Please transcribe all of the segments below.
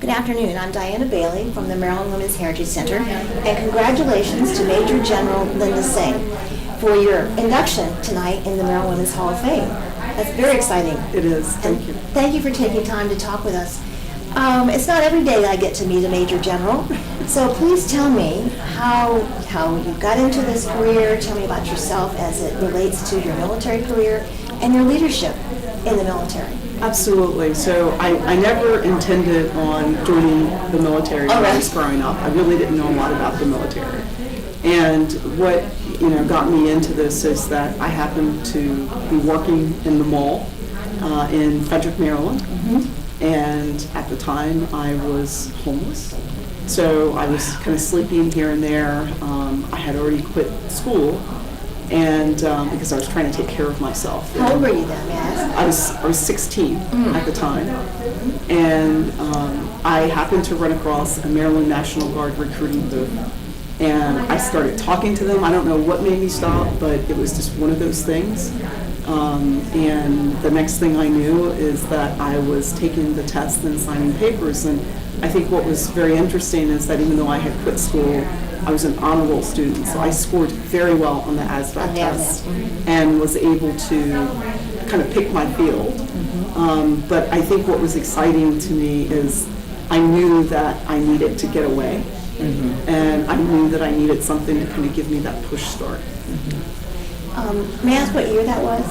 Good afternoon. I'm Diana Bailey from the Maryland Women's Heritage Center, and congratulations to Major General Linda Singh for your induction tonight in the Maryland Women's Hall of Fame. That's very exciting. It is. Thank you. Thank you for taking time to talk with us. It's not every day I get to meet a Major General, so please tell me how you got into this career. Tell me about yourself as it relates to your military career and your leadership in the military. Absolutely. So I never intended on joining the military when I was growing up. I really didn't know a lot about the military. And what got me into this is that I happened to be working in the mall in Frederick, Maryland. And at the time I was homeless. So I was kind of sleeping here and there. I had already quit school. And because I was trying to take care of myself. How old were you then, may I ask? I was 16 at the time, and I happened to run across a Maryland National Guard recruiting booth, and I started talking to them. I don't know what made me stop, but it was just one of those things. And the next thing I knew is that I was taking the test and signing papers. And I think what was very interesting is that even though I had quit school, I was an honor roll student, so I scored very well on the ASVAB test and was able to kind of pick my field. But I think what was exciting to me is I knew that I needed to get away, and I knew that I needed something to kind of give me that push start. May I ask what year that was?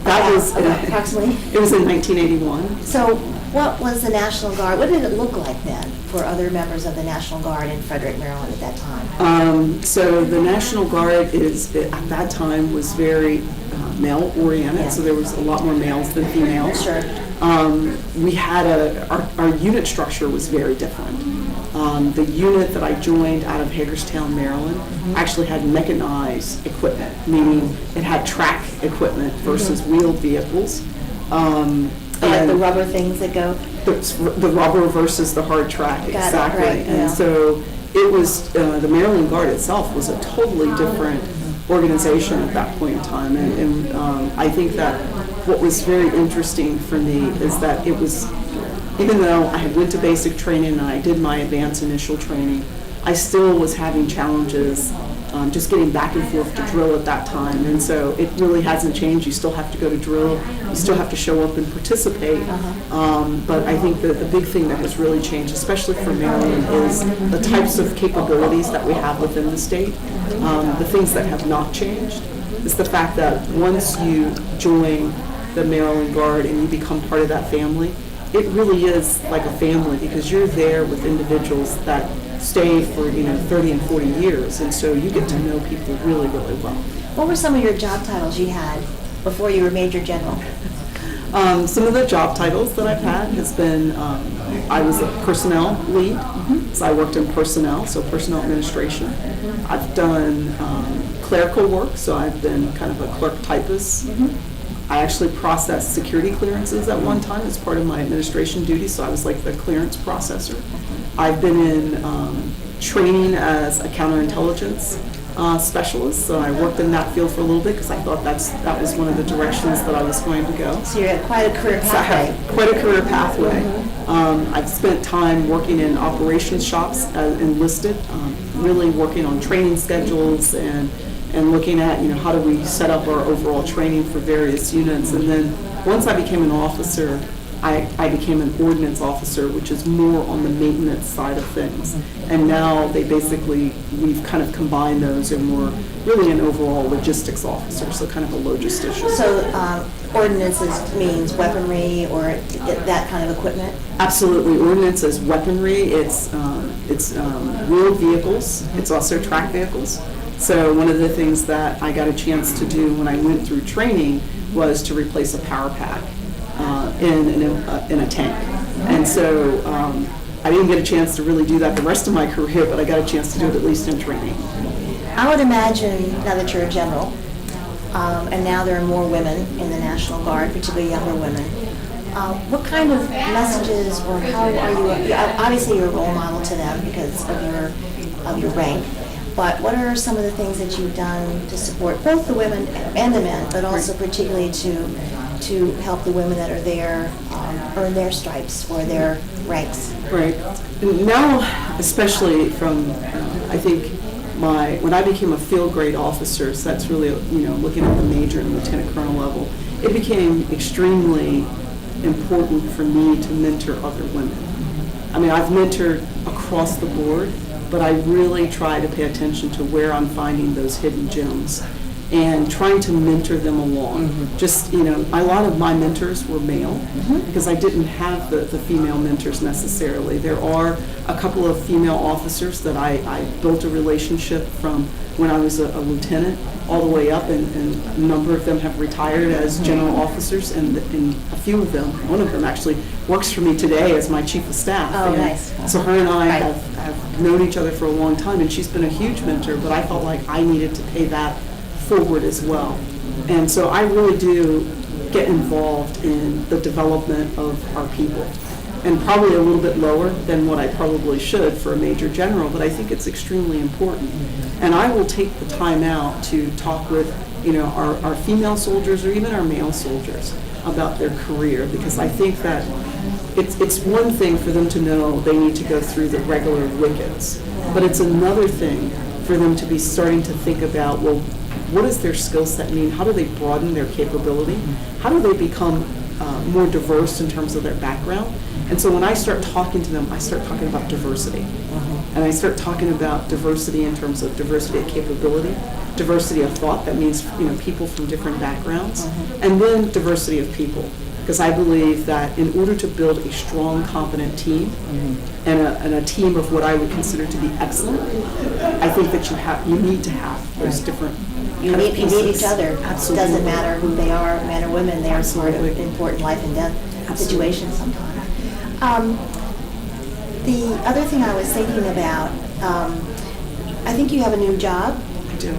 That was approximately? It was in 1981. So what was the National Guard? What did it look like then for other members of the National Guard in Frederick, Maryland at that time? So the National Guard at that time was very male-oriented, so there was a lot more males than females. Sure. We had our unit structure was very different. The unit that I joined out of Hagerstown, Maryland, actually had mechanized equipment, meaning it had track equipment versus wheeled vehicles. Like the rubber things that go? The rubber versus the hard track, exactly. Right, and so it was, the Maryland Guard itself was a totally different organization at that point in time. And I think that what was very interesting for me is that it was, even though I had went to basic training and I did my advanced initial training, I still was having challenges just getting back and forth to drill at that time. And so it really hasn't changed. You still have to go to drill. You still have to show up and participate. But I think that the big thing that has really changed, especially for Maryland, is the types of capabilities that we have within the state. The things that have not changed is the fact that once you join the Maryland Guard and you become part of that family, it really is like a family because you're there with individuals that stay for 30 and 40 years, and so you get to know people really, really well. What were some of your job titles you had before you were Major General? Some of the job titles that I've had has been, I was a personnel lead, so I worked in personnel, so personnel administration. I've done clerical work, so I've been kind of a clerk typist. I actually processed security clearances at one time as part of my administration duties, so I was like the clearance processor. I've been in training as a counterintelligence specialist, so I worked in that field for a little bit because I thought that was one of the directions that I was going to go. So you had quite a career pathway. So I have quite a career pathway. I've spent time working in operations shops enlisted, really working on training schedules and looking at how do we set up our overall training for various units. And then once I became an officer, I became an ordnance officer, which is more on the maintenance side of things. And now we've kind of combined those, and we're really an overall logistics officer, so kind of a logistician. So ordnance means weaponry or that kind of equipment? Absolutely. Ordnance is weaponry. It's wheeled vehicles. It's also track vehicles. So one of the things that I got a chance to do when I went through training was to replace a power pack in a tank. And so I didn't get a chance to really do that the rest of my career, but I got a chance to do it at least in training. I would imagine, now that you're a general, and now there are more women in the National Guard, particularly younger women, what kind of messages or how are you, obviously you're a role model to them because of your rank, but what are some of the things that you've done to support both the women and the men, but also particularly to to help the women that are there earn their stripes or their ranks? Right. Now, especially from, I think, when I became a field grade officer, so that's really, looking at the major and lieutenant colonel level, it became extremely important for me to mentor other women. I mean, I've mentored across the board, but I really try to pay attention to where I'm finding those hidden gems and trying to mentor them along. Just, a lot of my mentors were male because I didn't have the female mentors necessarily. There are a couple of female officers that I built a relationship from when I was a lieutenant all the way up, and a number of them have retired as general officers, and a few of them, one of them actually works for me today as my chief of staff. Oh, nice. So her and I Right. have known each other for a long time, and she's been a huge mentor, but I felt like I needed to pay that forward as well. And so I really do get involved in the development of our people, and probably a little bit lower than what I probably should for a major general, but I think it's extremely important. And I will take the time out to talk with, our female soldiers or even our male soldiers about their career, because I think that it's one thing for them to know they need to go through the regular wickets, but it's another thing for them to be starting to think about, well, what does their skill set mean? How do they broaden their capability? How do they become more diverse in terms of their background? And so when I start talking to them, I start talking about diversity. And I start talking about diversity in terms of diversity of capability, diversity of thought, that means people from different backgrounds, and then diversity of people. Because I believe that in order to build a strong, competent team, and a team of what I would consider to be excellent, I think that you need to have those different You need each other. Absolutely. It doesn't matter who they are, men or women, they are part of important life and death situations sometimes. The other thing I was thinking about, I think you have a new job. I do.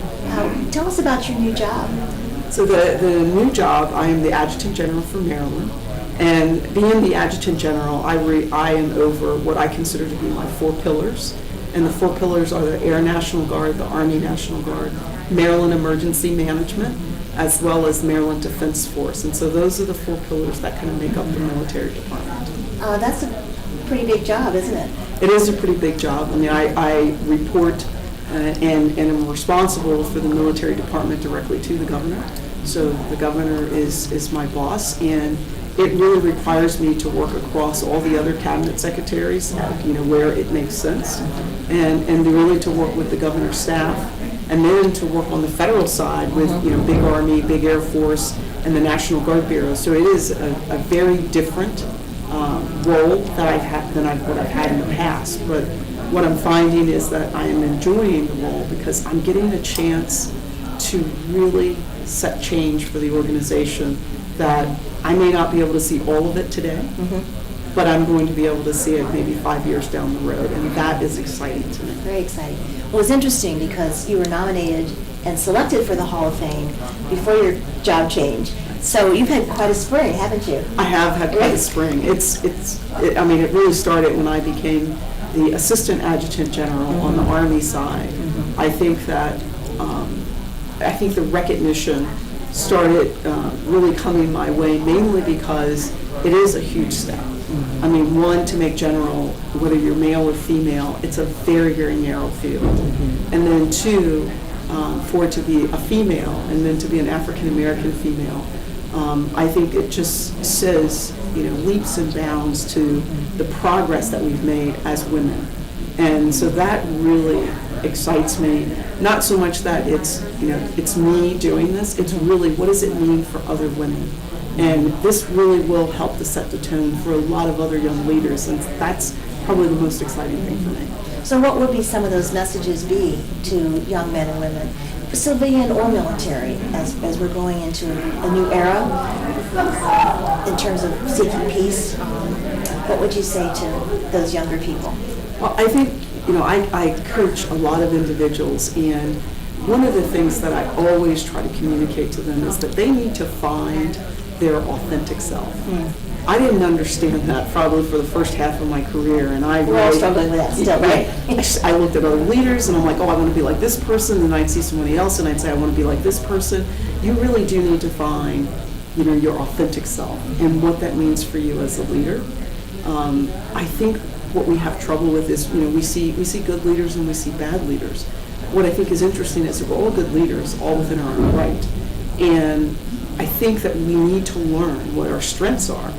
Tell us about your new job. So the new job, I am the Adjutant General for Maryland, and being the Adjutant General, I am over what I consider to be my 4 pillars, and the 4 pillars are the Air National Guard, the Army National Guard, Maryland Emergency Management, as well as Maryland Defense Force, and so those are the 4 pillars that kind of make up the military department. That's a pretty big job, isn't it? It is a pretty big job. I mean, I report and am responsible for the military department directly to the governor. So the governor is my boss, and it really requires me to work across all the other cabinet secretaries, where it makes sense, and really to work with the governor's staff, and then to work on the federal side with big Army, big Air Force, and the National Guard Bureau. So it is a very different role that I've had than what I've had in the past. But what I'm finding is that I am enjoying the role because I'm getting a chance to really set change for the organization that I may not be able to see all of it today, but I'm going to be able to see it maybe 5 years down the road, and that is exciting to me. Very exciting. Well, it's interesting because you were nominated and selected for the Hall of Fame before your job change. So you've had quite a spring, haven't you? I have had quite a spring. It really started when I became the Assistant Adjutant General on the Army side. I think that the recognition started really coming my way mainly because it is a huge step. I mean, one, to make general, whether you're male or female, it's a very, very narrow field. And then 2, for it to be a female and then to be an African American female, I think it just says, leaps and bounds to the progress that we've made as women. And so that really excites me. Not so much that it's me doing this, it's really what does it mean for other women? And this really will help to set the tone for a lot of other young leaders, and that's probably the most exciting thing for me. So what would be some of those messages be to young men and women, civilian or military, as we're going into a new era in terms of seeking peace? What would you say to those younger people? Well, I think, I coach a lot of individuals, and one of the things that I always try to communicate to them is that they need to find their authentic self. I didn't understand that probably for the first half of my career, and We're all struggling with that still, right? I looked at other leaders, and I'm like, I want to be like this person, and I'd see somebody else, and I'd say, I want to be like this person. You really do need to find your authentic self and what that means for you as a leader. I think what we have trouble with is, we see good leaders and we see bad leaders. What I think is interesting is that we're all good leaders, all within our own right. And I think that we need to learn what our strengths are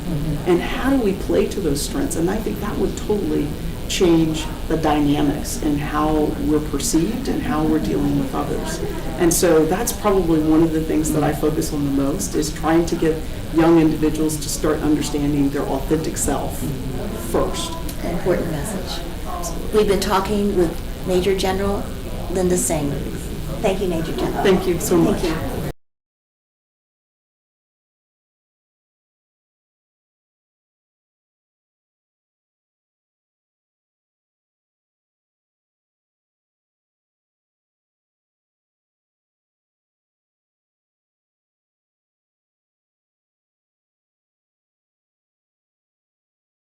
and how do we play to those strengths. And I think that would totally change the dynamics and how we're perceived and how we're dealing with others. And so that's probably one of the things that I focus on the most, is trying to get young individuals to start understanding their authentic self first. An important message. We've been talking with Major General Linda Singh. Thank you, Major General. Thank you so much. Thank you.